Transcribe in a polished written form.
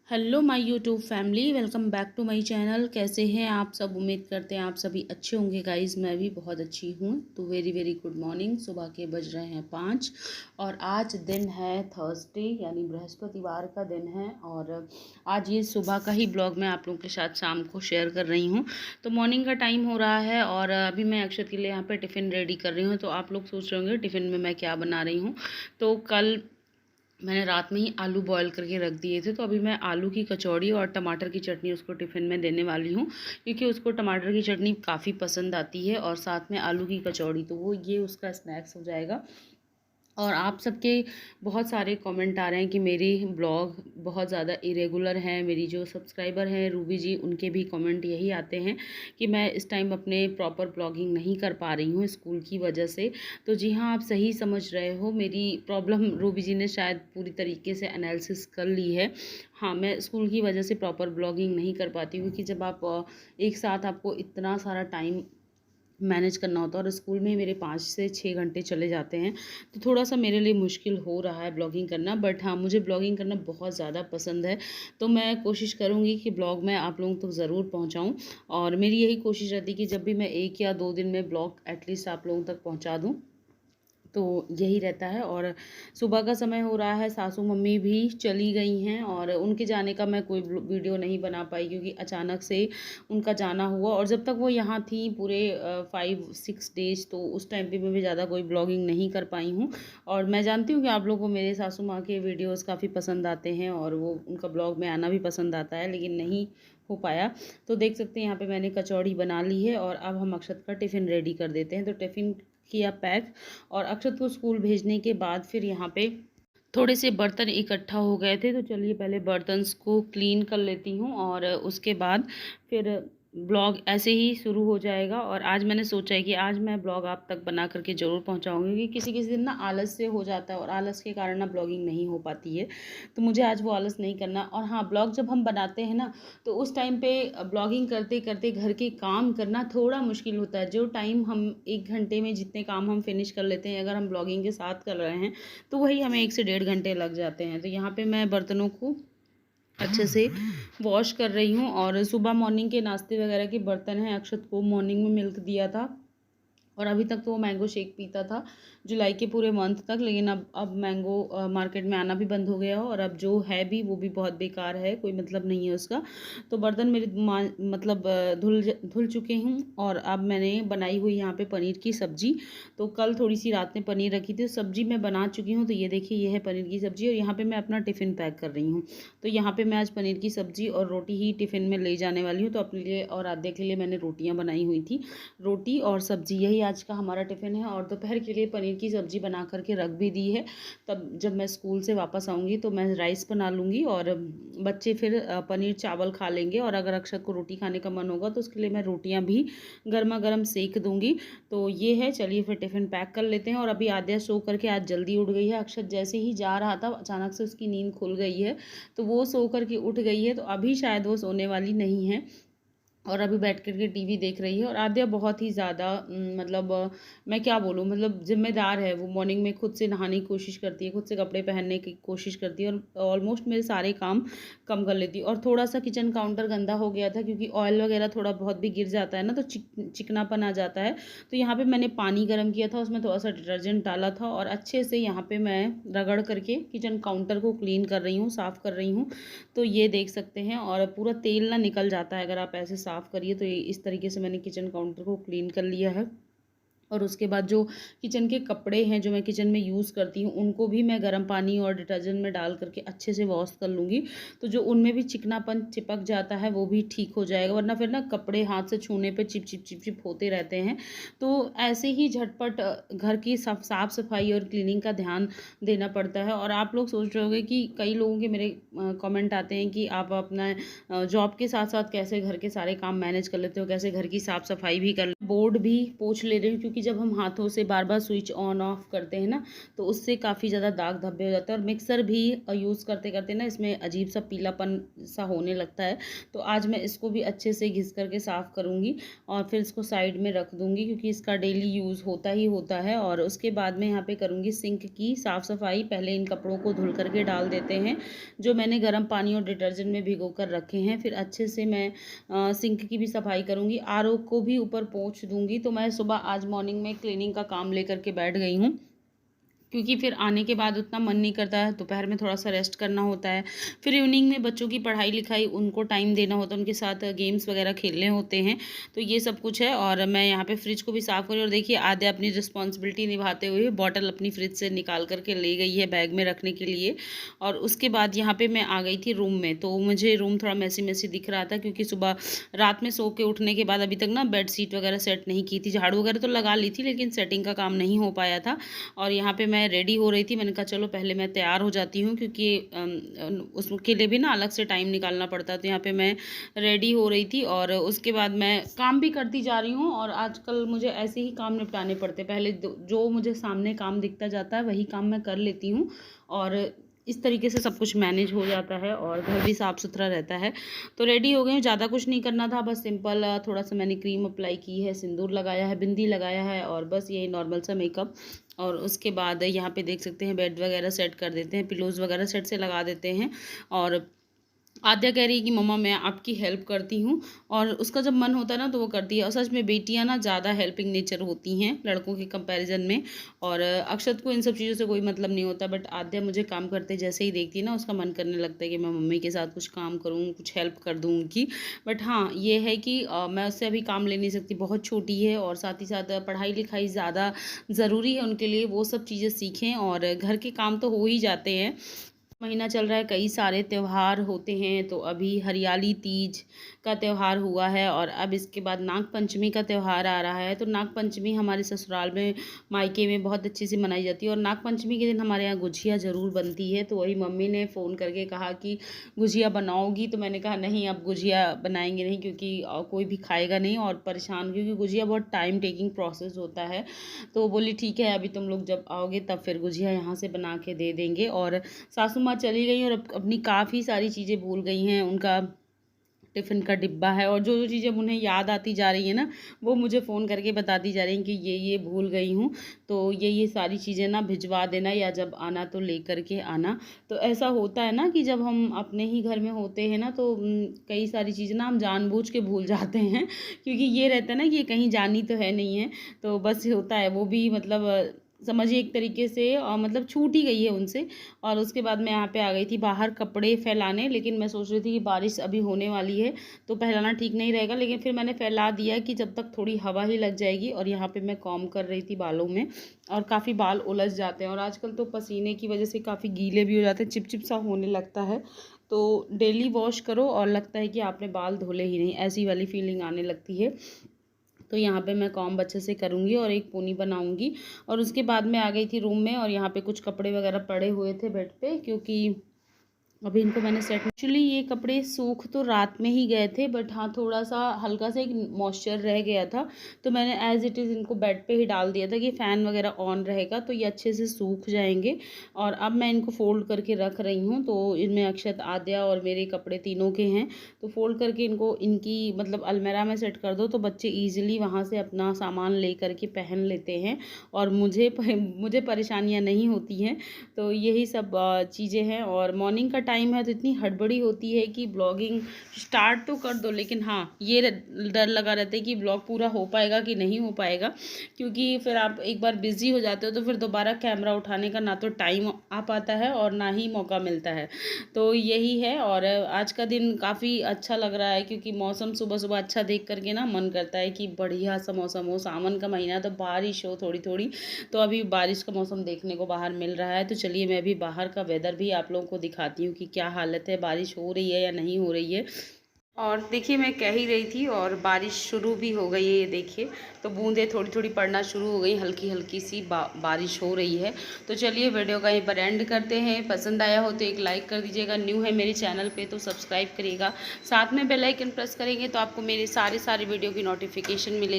Hello my YouTube family, welcome back to my channel. कैसे हैं आप सब? उम्मीद करते हैं आप सभी अच्छे होंगे गाइस। मैं भी बहुत अच्छी हूँ। तो वेरी वेरी गुड मॉर्निंग। सुबह के बज रहे हैं 5 और आज दिन है थर्सडे यानी बृहस्पतिवार का दिन है। और आज ये सुबह का ही ब्लॉग मैं आप लोगों के साथ शाम को शेयर कर रही हूँ। तो मॉर्निंग का टाइम हो रहा है और अभी मैं अक्षत के लिए यहाँ पर टिफ़िन रेडी कर रही हूँ। तो आप लोग सोच रहे होंगे टिफ़िन में मैं क्या बना रही हूँ। तो कल मैंने रात में ही आलू बॉयल करके रख दिए थे, तो अभी मैं आलू की कचौड़ी और टमाटर की चटनी उसको टिफ़िन में देने वाली हूँ, क्योंकि उसको टमाटर की चटनी काफ़ी पसंद आती है और साथ में आलू की कचौड़ी, तो वो ये उसका स्नैक्स हो जाएगा। और आप सबके बहुत सारे कमेंट आ रहे हैं कि मेरे ब्लॉग बहुत ज़्यादा इरेगुलर हैं। मेरी जो सब्सक्राइबर हैं रूबी जी, उनके भी कमेंट यही आते हैं कि मैं इस टाइम अपने प्रॉपर ब्लॉगिंग नहीं कर पा रही हूँ स्कूल की वजह से। तो जी हाँ, आप सही समझ रहे हो। मेरी प्रॉब्लम रूबी जी ने शायद पूरी तरीके से एनालिसिस कर ली है। हाँ, मैं स्कूल की वजह से प्रॉपर ब्लॉगिंग नहीं कर पाती हूँ, क्योंकि जब आप एक साथ आपको इतना सारा टाइम मैनेज करना होता है और स्कूल में ही मेरे 5 से 6 घंटे चले जाते हैं, तो थोड़ा-सा मेरे लिए मुश्किल हो रहा है ब्लॉगिंग करना। बट हाँ, मुझे ब्लॉगिंग करना बहुत ज़्यादा पसंद है, तो मैं कोशिश करूँगी कि ब्लॉग मैं आप लोगों तक ज़रूर पहुँचाऊँ। और मेरी यही कोशिश रहती है कि जब भी मैं 1 या 2 दिन में ब्लॉग एटलीस्ट आप लोगों तक पहुँचा दूँ, तो यही रहता है। और सुबह का समय हो रहा है, सासू मम्मी भी चली गई हैं और उनके जाने का मैं कोई वीडियो नहीं बना पाई, क्योंकि अचानक से उनका जाना हुआ। और जब तक वो यहाँ थी पूरे 5-6 डेज, तो उस टाइम पे मैं भी ज़्यादा कोई ब्लॉगिंग नहीं कर पाई हूँ। और मैं जानती हूँ कि आप लोगों को मेरे सासू माँ के वीडियोज़ काफ़ी पसंद आते हैं और वो उनका ब्लॉग में आना भी पसंद आता है, लेकिन नहीं हो पाया। तो देख सकते हैं यहाँ पे मैंने कचौड़ी बना ली है और अब हम अक्षत का टिफ़िन रेडी कर देते हैं। तो टिफ़िन किया पैक, और अक्षत को स्कूल भेजने के बाद फिर यहाँ पे थोड़े से बर्तन इकट्ठा हो गए थे, तो चलिए पहले बर्तन को क्लीन कर लेती हूँ और उसके बाद फिर ब्लॉग ऐसे ही शुरू हो जाएगा। और आज मैंने सोचा है कि आज मैं ब्लॉग आप तक बना करके ज़रूर पहुँचाऊँगी, क्योंकि किसी किसी दिन ना आलस से हो जाता है और आलस के कारण ना ब्लॉगिंग नहीं हो पाती है। तो मुझे आज वो आलस नहीं करना। और हाँ, ब्लॉग जब हम बनाते हैं ना, तो उस टाइम पे ब्लॉगिंग करते करते घर के काम करना थोड़ा मुश्किल होता है। जो टाइम हम 1 घंटे में जितने काम हम फिनिश कर लेते हैं, अगर हम ब्लॉगिंग के साथ कर रहे हैं, तो वही हमें 1 से 1.5 घंटे लग जाते हैं। तो यहाँ पे मैं बर्तनों को अच्छे से वॉश कर रही हूँ। और सुबह मॉर्निंग के नाश्ते वगैरह के बर्तन हैं। अक्षत को मॉर्निंग में मिल्क दिया था और अभी तक तो वो मैंगो शेक पीता था जुलाई के पूरे मंथ तक, लेकिन अब मैंगो मार्केट में आना भी बंद हो गया और अब जो है भी वो भी बहुत बेकार है, कोई मतलब नहीं है उसका। तो बर्तन मेरे मतलब धुल चुके हैं। और अब मैंने बनाई हुई यहाँ पे पनीर की सब्ज़ी। तो कल थोड़ी सी रात में पनीर रखी थी, सब्ज़ी मैं बना चुकी हूँ। तो ये देखिए, ये है पनीर की सब्ज़ी और यहाँ पर मैं अपना टिफ़िन पैक कर रही हूँ। तो यहाँ पर मैं आज पनीर की सब्ज़ी और रोटी ही टिफ़िन में ले जाने वाली हूँ। तो अपने लिए और आद्या के लिए मैंने रोटियाँ बनाई हुई थी, रोटी और सब्ज़ी, यही आज का हमारा टिफ़िन है। और दोपहर के लिए पनीर की सब्ज़ी बना करके रख भी दी है। तब जब मैं स्कूल से वापस आऊँगी तो मैं राइस बना लूँगी और बच्चे फिर पनीर चावल खा लेंगे। और अगर अक्षत को रोटी खाने का मन होगा तो उसके लिए मैं रोटियाँ भी गर्मा गर्म सेक दूँगी। तो ये है, चलिए फिर टिफ़िन पैक कर लेते हैं। और अभी आद्या सो करके आज जल्दी उठ गई है। अक्षत जैसे ही जा रहा था अचानक से उसकी नींद खुल गई है, तो वो सो करके उठ गई है। तो अभी शायद वो सोने वाली नहीं है और अभी बैठ कर के टीवी देख रही है। और आद्या बहुत ही ज़्यादा मतलब मैं क्या बोलूँ, मतलब ज़िम्मेदार है। वो मॉर्निंग में खुद से नहाने की कोशिश करती है, खुद से कपड़े पहनने की कोशिश करती है और ऑलमोस्ट मेरे सारे काम कम कर लेती है। और थोड़ा-सा किचन काउंटर गंदा हो गया था, क्योंकि ऑयल वगैरह थोड़ा बहुत भी गिर जाता है ना, तो चिकनापन आ जाता है। तो यहाँ पे मैंने पानी गर्म किया था, उसमें थोड़ा-सा डिटर्जेंट डाला था और अच्छे से यहाँ पे मैं रगड़ करके किचन काउंटर को क्लीन कर रही हूँ, साफ़ कर रही हूँ। तो ये देख सकते हैं, और पूरा तेल ना निकल जाता है अगर आप ऐसे साफ़ करिए। तो ये इस तरीके से मैंने किचन काउंटर को क्लीन कर लिया है। और उसके बाद जो किचन के कपड़े हैं जो मैं किचन में यूज़ करती हूँ, उनको भी मैं गर्म पानी और डिटर्जेंट में डाल करके अच्छे से वॉश कर लूँगी। तो जो उनमें भी चिकनापन चिपक जाता है वो भी ठीक हो जाएगा, वरना फिर ना कपड़े हाथ से छूने पे चिप चिप चिप चिप होते रहते हैं। तो ऐसे ही झटपट घर की साफ सफाई और क्लीनिंग का ध्यान देना पड़ता है। और आप लोग सोच रहे होंगे कि कई लोगों के मेरे कमेंट आते हैं कि आप अपना जॉब के साथ साथ कैसे घर के सारे काम मैनेज कर लेते हो, कैसे घर की साफ सफाई भी कर बोर्ड भी पोंछ ले रही हूँ, क्योंकि क्योंकि जब हम हाथों से बार बार स्विच ऑन ऑफ करते हैं ना तो उससे काफ़ी ज़्यादा दाग धब्बे हो जाते हैं, और मिक्सर भी यूज़ करते करते ना इसमें अजीब सा पीलापन सा होने लगता है। तो आज मैं इसको भी अच्छे से घिस करके साफ़ करूँगी और फिर इसको साइड में रख दूँगी, क्योंकि इसका डेली यूज़ होता ही होता है। और उसके बाद में यहाँ पे करूँगी सिंक की साफ़ सफाई। पहले इन कपड़ों को धुल करके डाल देते हैं जो मैंने गर्म पानी और डिटर्जेंट में भिगो कर रखे हैं। फिर अच्छे से मैं सिंक की भी सफाई करूँगी, आरओ को भी ऊपर पोंछ दूँगी। तो मैं सुबह आज मॉर्निंग में क्लीनिंग का काम लेकर के बैठ गई हूँ, क्योंकि फिर आने के बाद उतना मन नहीं करता है, दोपहर में थोड़ा सा रेस्ट करना होता है, फिर इवनिंग में बच्चों की पढ़ाई लिखाई उनको टाइम देना होता है, उनके साथ गेम्स वगैरह खेलने होते हैं, तो ये सब कुछ है। और मैं यहाँ पे फ्रिज को भी साफ़ करी, और देखिए आधे अपनी रिस्पॉन्सिबिलिटी निभाते हुए बॉटल अपनी फ्रिज से निकाल करके ले गई है बैग में रखने के लिए। और उसके बाद यहाँ पर मैं आ गई थी रूम में, तो मुझे रूम थोड़ा मैसी मैसी दिख रहा था, क्योंकि सुबह रात में सो के उठने के बाद अभी तक ना बेड शीट वगैरह सेट नहीं की थी। झाड़ू वगैरह तो लगा ली थी, लेकिन सेटिंग का काम नहीं हो पाया था। और यहाँ पे मैं रेडी हो रही थी, मैंने कहा चलो पहले मैं तैयार हो जाती हूँ, क्योंकि उसके लिए भी ना अलग से टाइम निकालना पड़ता है। तो यहाँ पे मैं रेडी हो रही थी, और उसके बाद मैं काम भी करती जा रही हूँ। और आजकल मुझे ऐसे ही काम निपटाने पड़ते, पहले जो मुझे सामने काम दिखता जाता है वही काम मैं कर लेती हूँ, और इस तरीके से सब कुछ मैनेज हो जाता है, और घर भी साफ़ सुथरा रहता है। तो रेडी हो गई हूँ, ज़्यादा कुछ नहीं करना था, बस सिंपल थोड़ा सा मैंने क्रीम अप्लाई की है, सिंदूर लगाया है, बिंदी लगाया है, और बस यही नॉर्मल सा मेकअप। और उसके बाद यहाँ पे देख सकते हैं बेड वगैरह सेट कर देते हैं, पिलोज़ वगैरह सेट से लगा देते हैं। और आद्या कह रही है कि मम्मा मैं आपकी हेल्प करती हूँ, और उसका जब मन होता है ना तो वो करती है। और सच में बेटियाँ ना ज़्यादा हेल्पिंग नेचर होती हैं लड़कों के कंपैरिजन में। और अक्षत को इन सब चीज़ों से कोई मतलब नहीं होता, बट आद्या मुझे काम करते जैसे ही देखती है ना उसका मन करने लगता है कि मैं मम्मी के साथ कुछ काम करूँ, कुछ हेल्प कर दूँ उनकी। बट हाँ ये है कि मैं उससे अभी काम ले नहीं सकती, बहुत छोटी है, और साथ ही साथ पढ़ाई लिखाई ज़्यादा ज़रूरी है उनके लिए, वो सब चीज़ें सीखें। और घर के काम तो हो ही जाते हैं। महीना चल रहा है, कई सारे त्यौहार होते हैं, तो अभी हरियाली तीज का त्यौहार हुआ है, और अब इसके बाद नाग पंचमी का त्यौहार आ रहा है। तो नाग पंचमी हमारे ससुराल में मायके में बहुत अच्छे से मनाई जाती है, और नाग पंचमी के दिन हमारे यहाँ गुझिया ज़रूर बनती है। तो वही मम्मी ने फ़ोन करके कहा कि गुझिया बनाओगी, तो मैंने कहा नहीं अब गुझिया बनाएंगे नहीं, क्योंकि कोई भी खाएगा नहीं और परेशान, क्योंकि गुझिया बहुत टाइम टेकिंग प्रोसेस होता है। तो बोली ठीक है अभी तुम लोग जब आओगे तब फिर गुझिया यहाँ से बना के दे देंगे। और सासू माँ चली गई और अपनी काफ़ी सारी चीज़ें भूल गई हैं, उनका टिफ़िन का डिब्बा है, और जो चीज़ें उन्हें याद आती जा रही है ना वो मुझे फ़ोन करके बताती जा रही हैं कि ये भूल गई हूँ, तो ये सारी चीज़ें ना भिजवा देना, या जब आना तो ले करके आना। तो ऐसा होता है ना कि जब हम अपने ही घर में होते हैं ना तो कई सारी चीज़ें ना हम जानबूझ के भूल जाते हैं, क्योंकि ये रहता है ना कि ये कहीं जानी तो है नहीं है, तो बस होता है। वो भी मतलब समझिए एक तरीके से मतलब छूट ही गई है उनसे। और उसके बाद मैं यहाँ पे आ गई थी बाहर कपड़े फैलाने, लेकिन मैं सोच रही थी कि बारिश अभी होने वाली है तो फैलाना ठीक नहीं रहेगा, लेकिन फिर मैंने फैला दिया कि जब तक थोड़ी हवा ही लग जाएगी। और यहाँ पे मैं कॉम्ब कर रही थी बालों में, और काफ़ी बाल उलझ जाते हैं, और आजकल तो पसीने की वजह से काफ़ी गीले भी हो जाते हैं, चिपचिप सा होने लगता है। तो डेली वॉश करो और लगता है कि आपने बाल धुले ही नहीं, ऐसी वाली फीलिंग आने लगती है। तो यहाँ पे मैं कॉम्ब अच्छे से करूँगी और एक पोनी बनाऊँगी। और उसके बाद मैं आ गई थी रूम में, और यहाँ पे कुछ कपड़े वगैरह पड़े हुए थे बेड पे, क्योंकि अभी इनको मैंने सेट, एक्चुअली ये कपड़े सूख तो रात में ही गए थे, बट हाँ थोड़ा सा हल्का सा एक मॉइस्चर रह गया था, तो मैंने एज इट इज़ इनको बेड पे ही डाल दिया था कि फ़ैन वगैरह ऑन रहेगा तो ये अच्छे से सूख जाएंगे। और अब मैं इनको फ़ोल्ड करके रख रही हूँ, तो इनमें अक्षत, आद्या और मेरे कपड़े तीनों के हैं। तो फ़ोल्ड करके इनको इनकी मतलब अलमीरा में सेट कर दो, तो बच्चे ईजिली वहाँ से अपना सामान ले करके पहन लेते हैं, और मुझे परेशानियाँ नहीं होती हैं। तो यही सब चीज़ें हैं। और मॉर्निंग का टाइम है तो इतनी हड़बड़ी होती है कि ब्लॉगिंग स्टार्ट तो कर दो, लेकिन हाँ ये डर लगा रहता है कि ब्लॉग पूरा हो पाएगा कि नहीं हो पाएगा, क्योंकि फिर आप एक बार बिज़ी हो जाते हो तो फिर दोबारा कैमरा उठाने का ना तो टाइम आ पाता है और ना ही मौका मिलता है। तो यही है। और आज का दिन काफ़ी अच्छा लग रहा है, क्योंकि मौसम सुबह सुबह अच्छा देख करके ना मन करता है कि बढ़िया सा मौसम हो, सावन का महीना तो बारिश हो थोड़ी थोड़ी। तो अभी बारिश का मौसम देखने को बाहर मिल रहा है, तो चलिए मैं अभी बाहर का वेदर भी आप लोगों को दिखाती हूँ कि क्या हालत है, बारिश हो रही है या नहीं हो रही है। और देखिए मैं कह ही रही थी और बारिश शुरू भी हो गई है, ये देखिए तो बूंदें थोड़ी थोड़ी पड़ना शुरू हो गई, हल्की हल्की सी बारिश हो रही है। तो चलिए वीडियो का यहीं पर एंड करते हैं। पसंद आया हो तो एक लाइक कर दीजिएगा, न्यू है मेरे चैनल पे तो सब्सक्राइब करिएगा, साथ में बेल आइकन प्रेस करेंगे तो आपको मेरे सारे वीडियो की नोटिफिकेशन मिलेगी।